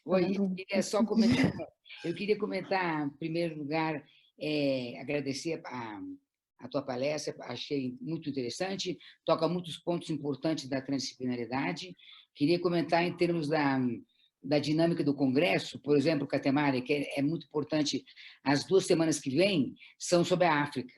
E: Oi, eu queria comentar, em primeiro lugar, agradecer a tua palestra, achei muito interessante, toca muitos pontos importantes da transdisciplinaridade. Queria comentar em termos da dinâmica do Congresso, por exemplo, Catemari, que é muito importante, as 2 semanas que vêm são sobre a África,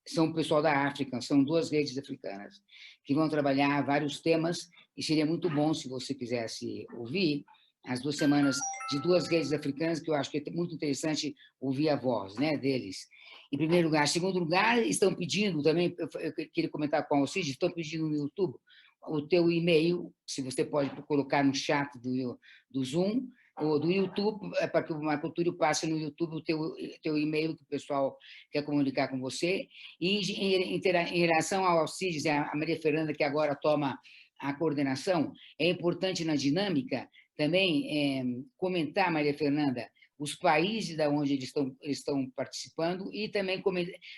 E: são o pessoal da África, são 2 redes africanas, que vão trabalhar vários temas, e seria muito bom se você quisesse ouvir as 2 semanas de 2 redes africanas, que eu acho que é muito interessante ouvir a voz, né, deles. Em primeiro lugar. Em segundo lugar, estão pedindo também, eu queria comentar com a Alcides, estão pedindo no YouTube o teu e-mail, se você pode colocar no chat do Zoom, ou do YouTube, para que o Marco Túlio passe no YouTube o teu e-mail, que o pessoal quer comunicar com você. E em relação ao Alcides, a Maria Fernanda, que agora toma a coordenação, é importante na dinâmica também comentar, Maria Fernanda, os países de onde eles estão participando e também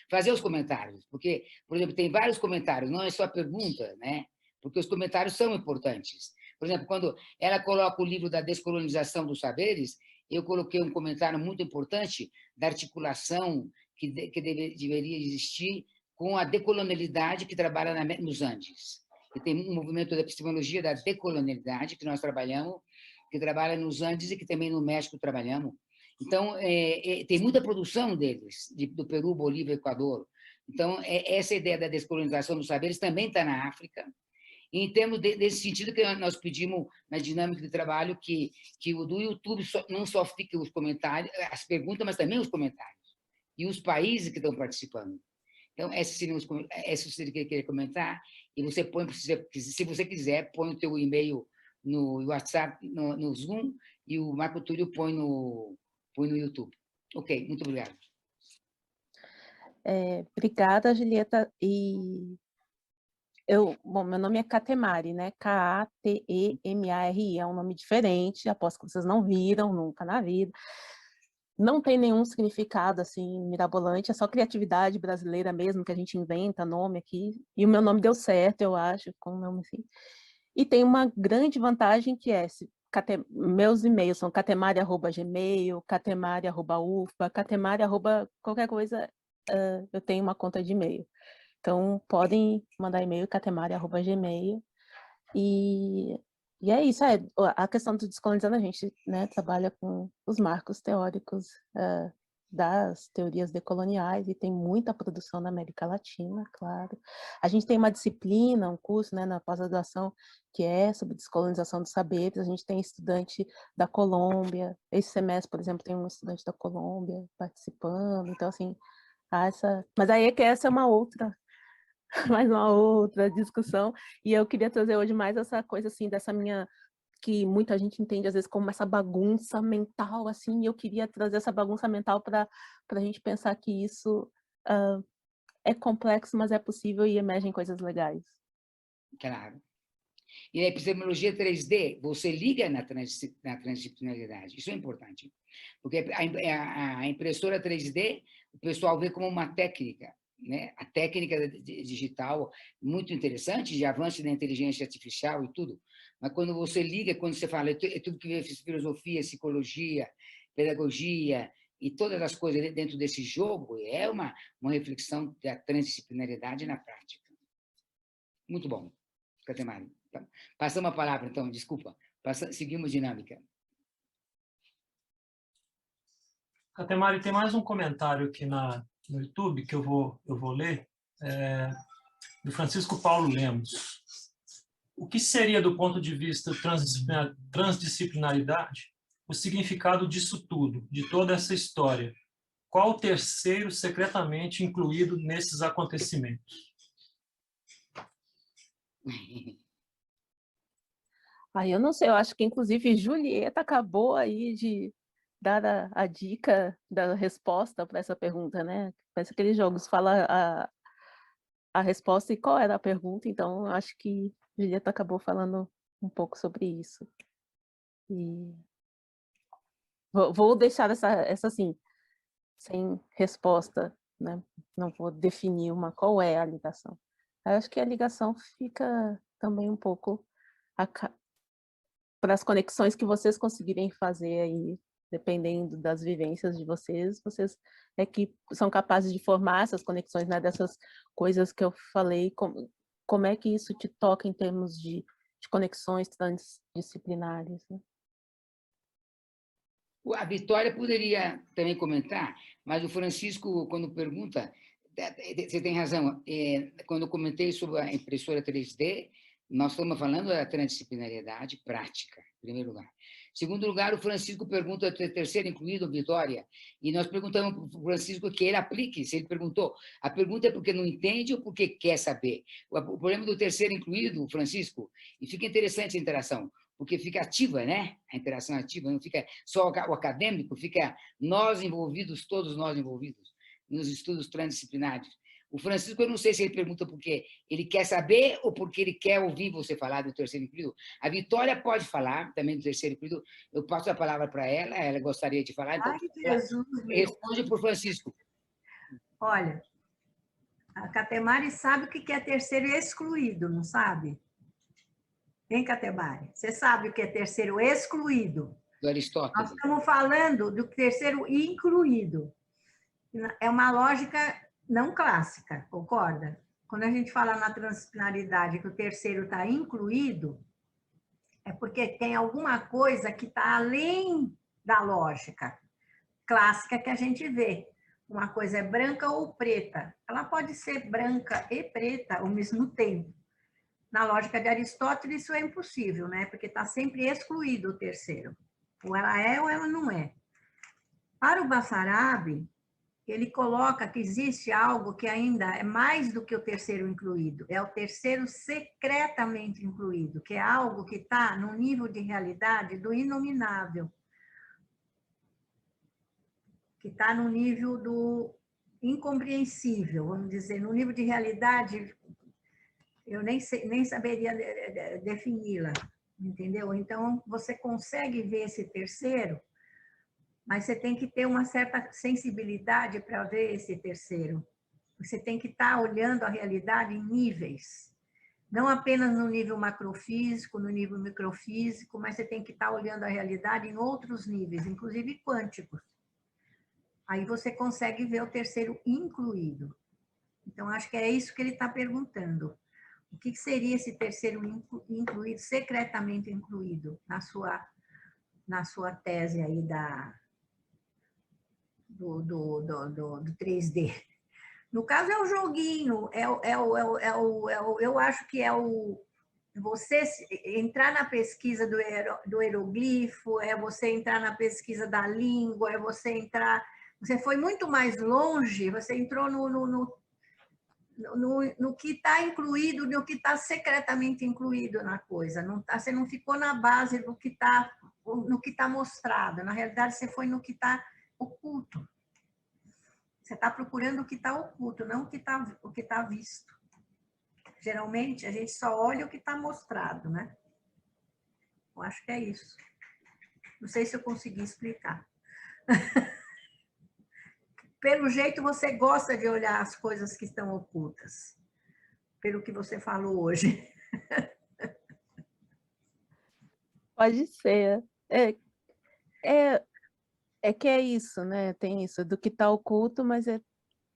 E: fazer os comentários, porque, por exemplo, tem vários comentários, não é só pergunta, né? Porque os comentários são importantes. Por exemplo, quando ela coloca o livro da descolonização dos saberes, eu coloquei um comentário muito importante da articulação que deveria existir com a decolonialidade que trabalha nos Andes. E tem um movimento da epistemologia da decolonialidade que nós trabalhamos, que trabalha nos Andes e que também no México trabalhamos. Então, tem muita produção deles, do Peru, Bolívia, Equador. Então, essa ideia da descolonização dos saberes também está na África. E em termos desse sentido que nós pedimos na dinâmica de trabalho que o do YouTube não só fique os comentários, as perguntas, mas também os comentários. E os países que estão participando. Então, essa seria que eu queria comentar. E você põe, se você quiser, põe o teu e-mail no WhatsApp, no Zoom, e o Marco Túlio põe no YouTube. Ok, muito obrigado.
C: Obrigada, Julieta. E bom, meu nome é Catemari, né? Katemari, é um nome diferente, aposto que vocês não viram nunca na vida. Não tem nenhum significado, assim, mirabolante, é só criatividade brasileira mesmo, que a gente inventa nome aqui. E o meu nome deu certo, eu acho, com o nome assim. E tem uma grande vantagem que meus e-mails são catemari@gmail, catemari@ufa, catemari@ qualquer coisa, eu tenho uma conta de e-mail. Então, podem mandar e-mail, catemari@gmail. E é isso, a questão do Descolonizando, a gente, né, trabalha com os marcos teóricos das teorias decoloniais, e tem muita produção na América Latina, claro. A gente tem uma disciplina, um curso, né, na pós-graduação, que é sobre descolonização dos saberes. A gente tem estudante da Colômbia, esse semestre, por exemplo, tem um estudante da Colômbia participando, então, assim, mas aí é que essa é uma outra mais uma outra discussão, e eu queria trazer hoje mais essa coisa, assim, dessa minha, que muita gente entende, às vezes, como essa bagunça mental, assim, e eu queria trazer essa bagunça mental para a gente pensar que isso é complexo, mas é possível e emergem coisas legais.
E: Claro. E na epistemologia 3D, você liga na transdisciplinaridade, isso é importante, porque a impressora 3D, o pessoal vê como uma técnica, né? A técnica digital, muito interessante, de avanço da inteligência artificial e tudo, mas quando você liga, quando você fala, é tudo que vê filosofia, psicologia, pedagogia, e todas as coisas dentro desse jogo, é uma reflexão da transdisciplinaridade na prática. Muito bom, Catemari. Passamos a palavra, então, desculpa. Seguimos dinâmica.
A: Catemari, tem mais um comentário aqui no YouTube que eu vou ler, do Francisco Paulo Lemos. O que seria, do ponto de vista transdisciplinaridade, o significado disso tudo, de toda essa história? Qual o terceiro secretamente incluído nesses acontecimentos?
C: Eu não sei, eu acho que, inclusive, Julieta acabou aí de dar a dica da resposta para essa pergunta, né? Parece aqueles jogos, fala a resposta e qual era a pergunta, então acho que Julieta acabou falando um pouco sobre isso. E vou deixar essa assim, sem resposta né? Não vou definir qual é a ligação. Eu acho que a ligação fica também um pouco para as conexões que vocês conseguirem fazer aí, dependendo das vivências de vocês é que são capazes de formar essas conexões, né, dessas coisas que eu falei, como é que isso te toca em termos de conexões transdisciplinares, né?
E: A Vitória poderia também comentar, mas o Francisco, quando pergunta, você tem razão, quando eu comentei sobre a impressora 3D, nós estamos falando da transdisciplinariedade prática, em primeiro lugar. Em segundo lugar, o Francisco pergunta, terceiro incluído, Vitória, e nós perguntamos para o Francisco que ele aplique, se ele perguntou. A pergunta é porque não entende ou porque quer saber? O problema do terceiro incluído, Francisco, e fica interessante a interação, porque fica ativa, né? A interação ativa, não fica só o acadêmico, fica nós envolvidos, todos nós envolvidos, nos estudos transdisciplinares. O Francisco, eu não sei se ele pergunta porque ele quer saber ou porque ele quer ouvir você falar do terceiro incluído. A Vitória pode falar também do terceiro incluído. Eu passo a palavra para ela gostaria de falar. Então,
D: ai, Jesus,
E: responde para o Francisco.
D: Olha, a Catemari sabe o que é terceiro excluído, não sabe? Hein, Catemari? Você sabe o que é terceiro excluído?
E: Do Aristóteles.
D: Nós estamos falando do terceiro incluído. É uma lógica não clássica, concorda? Quando a gente fala na transdisciplinaridade que o terceiro está incluído, é porque tem alguma coisa que está além da lógica clássica que a gente vê. Uma coisa é branca ou preta. Ela pode ser branca e preta ao mesmo tempo. Na lógica de Aristóteles, isso é impossível, né? Porque está sempre excluído o terceiro. Ou ela é ou ela não é. Para o Basarabi, ele coloca que existe algo que ainda é mais do que o terceiro incluído. É o terceiro secretamente incluído, que é algo que está no nível de realidade do inominável. Que está no nível do incompreensível, vamos dizer, no nível de realidade, eu nem saberia defini-la, entendeu? Então, você consegue ver esse terceiro, mas você tem que ter uma certa sensibilidade para ver esse terceiro. Você tem que estar olhando a realidade em níveis, não apenas no nível macrofísico, no nível microfísico, mas você tem que estar olhando a realidade em outros níveis, inclusive quânticos. Aí você consegue ver o terceiro incluído. Então, acho que é isso que ele está perguntando. O que seria esse terceiro incluído, secretamente incluído, na sua tese aí do 3D? No caso, é o joguinho, eu acho que é você entrar na pesquisa do hieroglifo, é você entrar na pesquisa da língua, é você entrar... Você foi muito mais longe, você entrou no que está incluído, no que está secretamente incluído na coisa. Você não ficou na base do que está mostrado. Na realidade, você foi no que está oculto. Você está procurando o que está oculto, não o que tá visto. Geralmente, a gente só olha o que está mostrado, né? Eu acho que é isso. Não sei se eu consegui explicar. Pelo jeito, você gosta de olhar as coisas que estão ocultas, pelo que você falou hoje.
C: Pode ser. É que é isso, né? Tem isso, do que está oculto, mas é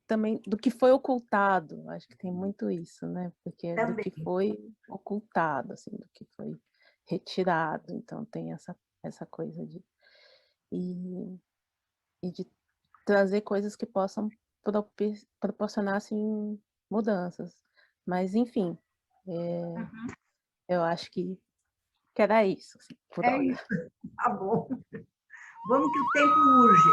C: também do que foi ocultado. Acho que tem muito isso, né? Porque é do que foi ocultado, assim, do que foi retirado. Então, tem essa coisa de trazer coisas que possam proporcionar, assim, mudanças. Mas, enfim, eu acho que era isso. Assim, por hora.
D: Isso, tá bom. Vamos que o tempo urge.